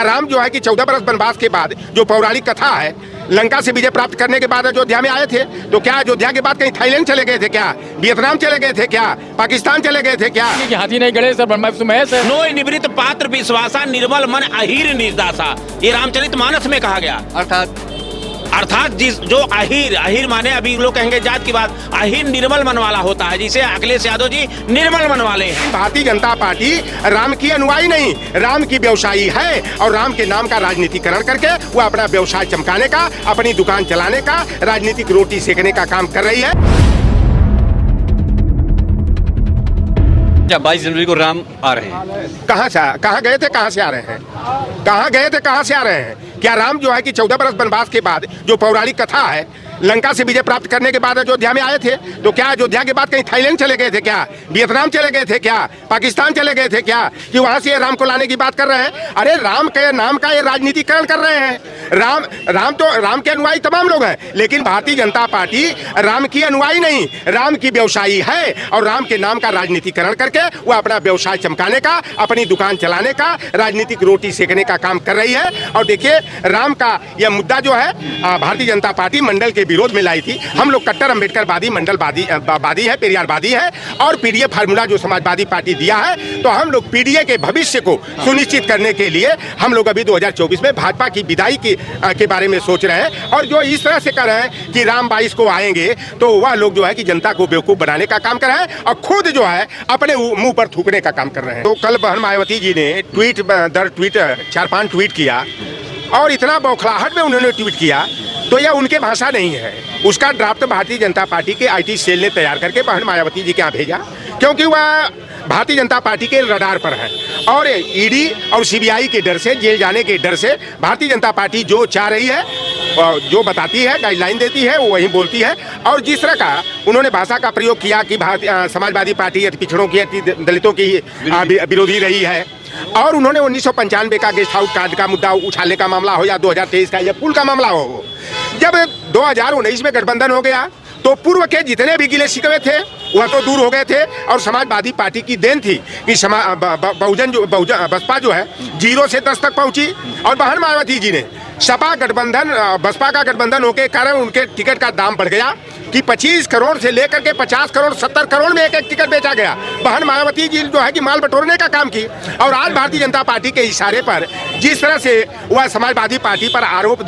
राम जो है कि 14 बरस वनवास के बाद जो पौराणिक कथा है, लंका से विजय प्राप्त करने के बाद अयोध्या में आए थे, तो क्या अयोध्या के बाद कहीं थाईलैंड चले गए थे क्या, वियतनाम चले गए थे क्या, पाकिस्तान चले गए थे क्या? हाथी नहीं गड़े सर महेश है। नो निवृत्त पात्र विश्वासा निर्मल मन अहीर निर्दासा, ये रामचरितमानस में कहा गया। अर्थात जिस जो अहीर माने अभी लोग कहेंगे जात की बात, अहीर निर्मल मन वाला होता है, जिसे अखिलेश यादव जी निर्मल मन वाले हैं। भारतीय जनता पार्टी राम की अनुयायी नहीं, राम की व्यवसायी है और राम के नाम का राजनीतिकरण करके वो अपना व्यवसाय चमकाने का, अपनी दुकान चलाने का, राजनीतिक रोटी सेकने का काम कर रही है। 22 जनवरी को राम आ रहे हैं, कहाँ गए थे, कहाँ से आ रहे हैं, कहाँ गए थे, कहाँ से आ रहे हैं? क्या राम जो है कि 14 बरस वनवास के बाद जो पौराणिक कथा है, लंका से विजय प्राप्त करने के बाद अयोध्या में आए थे, तो क्या अयोध्या के बाद कहीं थाईलैंड चले गए थे क्या, वियतनाम चले गए थे क्या, पाकिस्तान चले गए थे क्या, कि वहां से राम को लाने की बात कर रहे हैं? अरे राम के नाम का ये राजनीतिकरण कर रहे हैं। राम के अनुयायी तमाम लोग हैं, लेकिन भारतीय जनता पार्टी राम की अनुयायी नहीं, राम की व्यवसायी है और राम के नाम का राजनीतिकरण करके वो अपना व्यवसाय चमकाने का, अपनी दुकान चलाने का, राजनीतिक रोटी सेकने का काम कर रही है। और देखिए राम का यह मुद्दा जो है भारतीय जनता पार्टी मंडल के विरोध में लाई थी। हम लोग कट्टर अम्बेडकरवादी मंडलवादी है, पेरियारवादी है और पीडीए फार्मूला जो समाजवादी पार्टी दिया है, तो हम लोग पीडीए के भविष्य को सुनिश्चित करने के लिए हम लोग अभी 2024 में भाजपा की विदाई के बारे में सोच रहे हैं। और जो इस तरह से कर रहे हैं कि राम 22 को आएंगे, तो वह लोग जो है कि जनता को बेवकूफ बनाने का काम कर रहे हैं और खुद जो है अपने मुंह पर थूकने का काम कर रहे हैं। तो कल बहन मायावती जी ने ट्वीट दर ट्वीट 4-5 ट्वीट किया और इतना बौखलाहट में उन्होंने ट्वीट किया, तो यह उनके भाषा नहीं है। उसका ड्राफ्ट भारतीय जनता पार्टी के आईटी सेल ने तैयार करके बहन मायावती जी के यहाँ भेजा, क्योंकि वह भारतीय जनता पार्टी के रडार पर है और ईडी और सीबीआई के डर से, जेल जाने के डर से भारतीय जनता पार्टी जो चाह रही है, जो बताती है, गाइडलाइन देती है, वो वही बोलती है। और जिस तरह का उन्होंने भाषा का प्रयोग किया कि समाजवादी पार्टी अति पिछड़ों की, अति दलितों की विरोधी रही है, और उन्होंने 1995 का गेस्ट हाउस कार्ड का मुद्दा उछालने का मामला हो या 2023 का या पुल का मामला हो, जब 2019 में गठबंधन हो गया तो पूर्व के जितने भी गिले शिकवे थे वह तो दूर हो गए थे। और समाजवादी पार्टी की देन थी कि बसपा जो है 0 से 10 तक पहुंची और बहन मायावती जी ने सपा गठबंधन, बसपा का गठबंधन होने के कारण उनके टिकट का दाम बढ़ गया कि 25 करोड़ से लेकर के 50 करोड़ 70 करोड़ में एक टिकट बेचा गया। बहन मायावती जी जो है कि माल बटोरने का काम की। और आज भारतीय जनता पार्टी के इशारे पर जिस तरह से वह समाजवादी पार्टी पर आरोप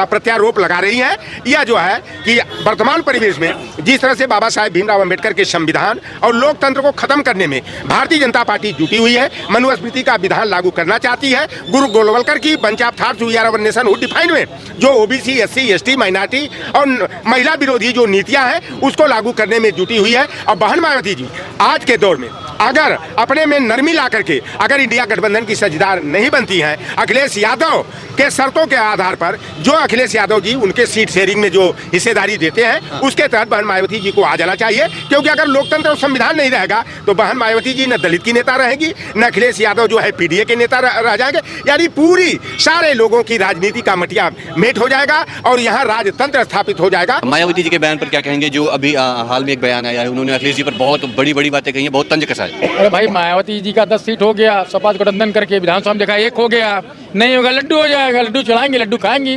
प्रत्यारोप लगा रही है, यह जो है कि वर्तमान परिवेश में जिस तरह से बाबा साहेब भीमराव अम्बेडकर के संविधान और लोकतंत्र को खत्म करने में भारतीय जनता पार्टी जुटी हुई है, मनुस्मृति का विधान लागू करना चाहती है, गुरु गोलवलकर की bunch of thoughts we are our nation who defined में जो ओबीसी, एससी, एसटी, माइनॉरिटी और महिला विरोधी जो नीतियां हैं उसको लागू करने में जुटी हुई है। और बहन मायावती जी आज के दौर में अगर अपने में नरमी ला करके अगर इंडिया गठबंधन की साझेदार नहीं बनती हैं, अखिलेश यादव के शर्तों के आधार पर जो अखिलेश यादव जी उनके सीट शेयरिंग में जो हिस्सेदारी देते हैं उसके तहत बहन मायावती जी को आ जाना चाहिए। क्योंकि अगर लोकतंत्र और संविधान नहीं रहेगा तो बहन मायावती जी न दलित की नेता रहेगी, न अखिलेश यादव जो है पीडीए के नेता रह जाएंगे। यानी पूरी सारे लोगों की राजनीति का मटिया मेट हो जाएगा और यहाँ राजतंत्र स्थापित हो जाएगा। मायावती जी के बयान पर क्या कहेंगे? जो अभी हाल में एक बयान आया है, उन्होंने अखिलेश जी पर बहुत बड़ी बातें कही है, बहुत तंज कसा है। अरे भाई मायावती जी का 10 सीट हो गया, सपा गठबंधन करके विधानसभा में देखा 1 हो गया, नहीं होगा लड्डू हो जाएगा, लड्डू चढ़ाएंगे, लड्डू खाएंगे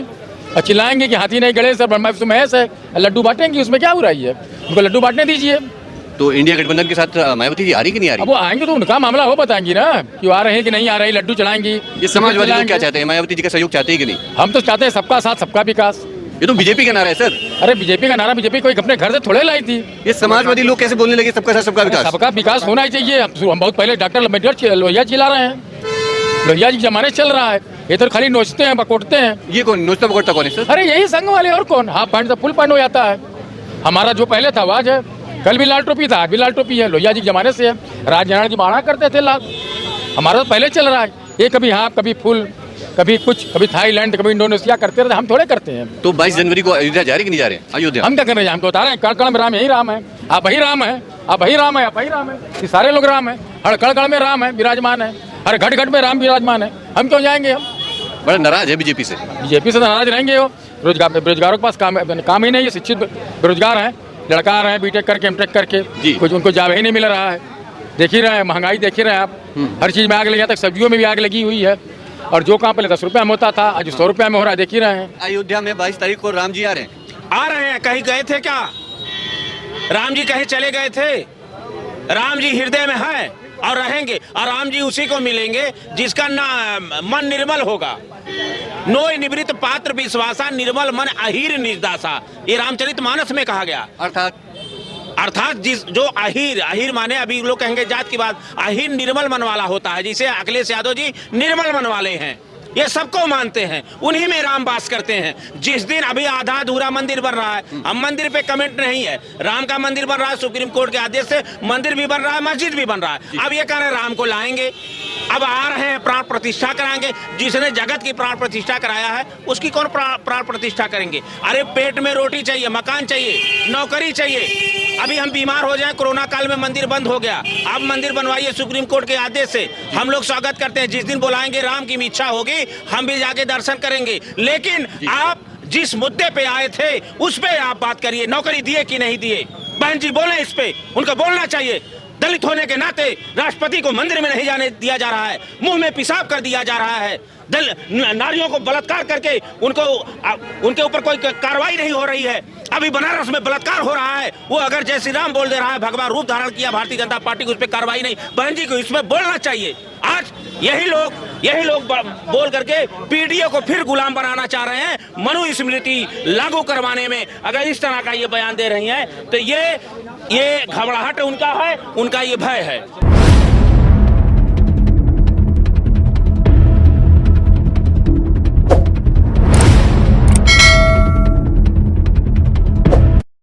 और चिल्लाएंगे कि हाथी नहीं गड़े सर महेश है, लड्डू बांटेंगे, उसमें क्या बुराई है, उनको लड्डू बांटने दीजिए। तो इंडिया गठबंधन के साथ मायावती जी आ रही कि नहीं आ रही? अब वो आएंगे तो उनका मामला हो बताएंगी ना कि आ रहे हैं कि नहीं आ रही, लड्डू चढ़ाएंगी। ये समाजवादी लोग क्या चाहते हैं? मायावती जी का सहयोग चाहते हैं कि नहीं? हम तो चाहते हैं सबका साथ सबका विकास। ये तो बीजेपी का नारा है सर। अरे बीजेपी का नारा बीजेपी कोई अपने घर से थोड़े लाई थी। ये समाजवादी लोग कैसे बोलने लगे सबका साथ सबका विकास? सबका विकास होना ही चाहिए। हम बहुत पहले डॉक्टर अम्बेडकर लोहिया चिल्ला रहे हैं, लोहिया जी के जमाने चल रहा है, ये तो खाली नोचते हैं बकोटते हैं। ये कौन नोचता बकोटता कौन है सर? अरे यही संघ वाले, और कौन? हाफ पैंट से फुल पैंट हो जाता है। हमारा जो पहले था आज है, कल भी लाल टोपी था, आज भी लाल टोपी है, लोहिया जी के जमाने से है। राजनारायण जी बाड़ा करते थे लाल, हमारा तो पहले चल रहा है। ये कभी हाफ कभी फुल, कभी कुछ, कभी थाईलैंड, कभी इंडोनेशिया करते रहते, हम थोड़े करते हैं। तो 22 जनवरी को अयोध्या जा रहे कि नहीं जा रहे? अयोध्या हम क्या कर रहे हैं? हम तो बता रहे हैं कण कण में राम, यही राम है, आप वही राम है, आप वही राम है, आप वही राम है, ये सारे लोग राम है, हर कण कण में राम है, विराजमान है, हर घट घट में राम विराजमान है। हम क्यों जाएंगे? हम बड़ा नाराज है बीजेपी से। बीजेपी से नाराज रहेंगे। वो बेरोजगारों के पास काम ही नहीं है, शिक्षित बेरोजगार हैं, लड़का आ रहे हैं बीटेक करके एमटेक करके, कुछ उनको जॉब ही नहीं मिल रहा है। देख ही रहे हैं, महंगाई देख ही रहे हैं आप, हर चीज़ में आग लगी, तक सब्जियों में भी आग लगी हुई है। और जो काम पहले 10 रुपये में होता था आज 100 रुपये में हो रहा है, देख ही रहे हैं। अयोध्या में 22 तारीख को राम जी आ रहे हैं। आ रहे हैं, कहीं गए थे क्या? राम जी कहीं चले गए थे? राम जी हृदय में है और रहेंगे, और राम जी उसी को मिलेंगे जिसका मन निर्मल होगा। नोय निवृत्त पात्र विश्वासा, निर्मल मन अहीर निर्दासा, ये रामचरितमानस में कहा गया। अर्थात जो अहीर माने, अभी लोग कहेंगे जात की बात, अहीर निर्मल मन वाला होता है, जिसे अखिलेश यादव जी निर्मल मन वाले हैं, ये सबको मानते हैं, उन्हीं में राम वास करते हैं। जिस दिन अभी आधा अधूरा मंदिर बन रहा है, अब मंदिर पे कमेंट नहीं है, राम का मंदिर बन रहा है, सुप्रीम कोर्ट के आदेश से मंदिर भी बन रहा है, मस्जिद भी बन रहा है। अब ये कह रहे हैं राम को लाएंगे, अब आ रहे हैं प्राण प्रतिष्ठा कराएंगे। जिसने जगत की प्राण प्रतिष्ठा कराया है उसकी कौन प्राण प्रतिष्ठा करेंगे? अरे पेट में रोटी चाहिए, मकान चाहिए, नौकरी चाहिए। अभी हम बीमार हो जाएं, कोरोना काल में मंदिर बंद हो गया, अब मंदिर बनवाइए सुप्रीम कोर्ट के आदेश से, हम लोग स्वागत करते हैं। जिस दिन बुलाएंगे राम की इच्छा होगी हम भी जाके दर्शन करेंगे। लेकिन आप जिस मुद्दे पे आए थे उस पे आप बात करिए, नौकरी दिए कि नहीं दिए? बहन जी बोले इस पे, उनको बोलना चाहिए। दलित होने के नाते राष्ट्रपति को मंदिर में नहीं जाने दिया जा रहा है, मुंह में पेशाब कर दिया जा रहा है, नारियों को बलात्कार करके उनके ऊपर कोई कार्रवाई नहीं हो रही है। अभी बनारस में बलात्कार हो रहा है, वो अगर जय श्री राम बोल दे रहा है, भगवान रूप धारण किया भारतीय जनता पार्टी को, उस पर कार्रवाई नहीं। बहन जी को इसमें बोलना चाहिए। आज यही लोग बोल करके पीडीए को फिर गुलाम बनाना चाह रहे हैं। मनुस्मृति लागू करवाने में अगर इस तरह का ये बयान दे रही हैं तो ये घबराहट उनका है, उनका ये भय है।